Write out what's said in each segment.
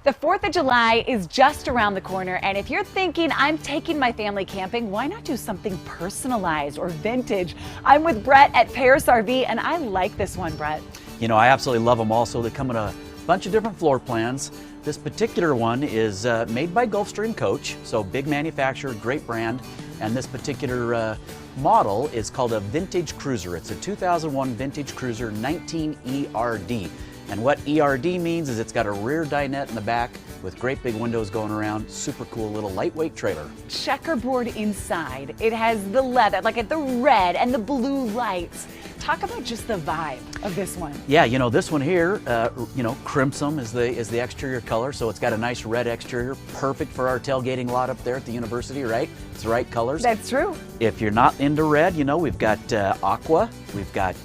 The 4th of July is just around the corner, and if you're thinking, I'm taking my family camping, why not do something personalized or vintage? I'm with Brett at Parris RV, and I like this one, Brett. You know, I absolutely love them also. They come in a bunch of different floor plans. This particular one is made by Gulfstream Coach, so big manufacturer, great brand, and this particular model is called a vintage cruiser. It's a 2001 vintage cruiser, 19 ERD. And what ERD means is it's got a rear dinette in the back with great big windows going around. Super cool little lightweight trailer. Checkerboard inside. It has the leather, like the red and the blue lights. Talk about just the vibe of this one. Yeah, you know, this one here, crimson is the exterior color, so it's got a nice red exterior, perfect for our tailgating lot up there at the university, right? It's the right colors. That's true. If you're not into red, you know, we've got aqua, we've got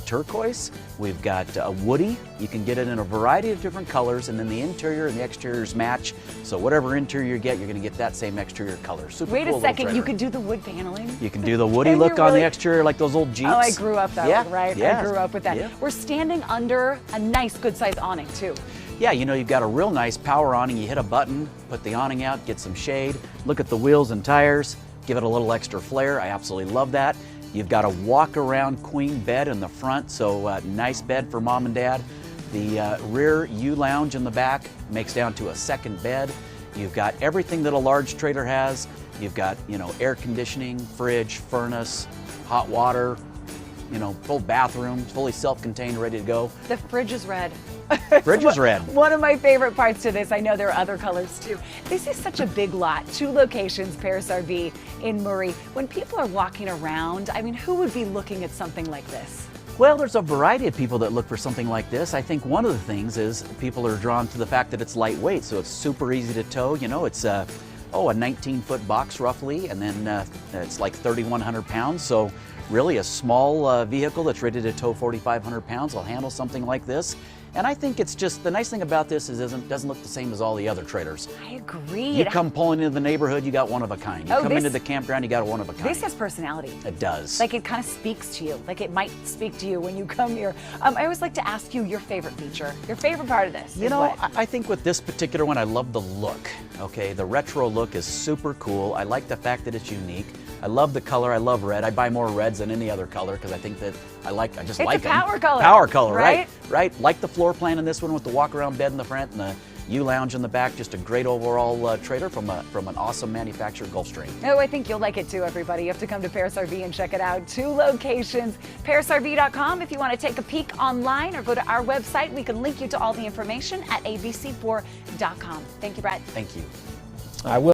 turquoise, we've got woody. You can get it in a variety of different colors, and then the interior and the exteriors match. So whatever interior you get, you're going to get that same exterior color. Super Wait cool a second, little you trailer. could do the wood paneling? You can do the woody look on the exterior like those old Jeeps. Oh, I grew up that way, right? Yeah. I grew up with that. Yeah. We're standing under a nice, good-sized awning, too. Yeah, you know, you've got a real nice power awning. You hit a button, put the awning out, get some shade, look at the wheels and tires, give it a little extra flair. I absolutely love that. You've got a walk-around queen bed in the front, so nice bed for mom and dad. The rear U-lounge in the back makes down to a second bed. You've got everything that a large trailer has. You've got, you know, air conditioning, fridge, furnace, hot water, you know, full bathroom, fully self-contained, ready to go. The fridge is red. Fridge is red. One of my favorite parts to this. I know there are other colors too. This is such a big lot. 2 locations, Parris RV in Murray. When people are walking around, I mean, who would be looking at something like this? Well, there's a variety of people that look for something like this. I think one of the things is people are drawn to the fact that it's lightweight, so it's super easy to tow. You know, it's a 19-foot box roughly, and then it's like 3,100 pounds. So really a small vehicle that's ready to tow 4,500 pounds will handle something like this. And I think it's just, the nice thing about this is it doesn't look the same as all the other trailers. I agree. You come pulling into the neighborhood, you got one of a kind. You come into the campground, you got a one of a kind. This has personality. It does. Like it kind of speaks to you, like it might speak to you when you come here. I always like to ask you your favorite feature, your favorite part of this. You know, I think with this particular one, I love the look. Okay, the retro look is super cool. I like the fact that it's unique. I love the color. I love red. I buy more reds than any other color because I think that I just like them. It's a power color. Power color, right? Right. Like the floor plan in this one with the walk-around bed in the front and the U-lounge in the back. Just a great overall trailer from an awesome manufacturer, Gulfstream. Oh, I think you'll like it too, everybody. You have to come to Parris RV and check it out. 2 locations, ParrisRV.com if you want to take a peek online, or go to our website. We can link you to all the information at abc4.com. Thank you, Brett. Thank you. I will.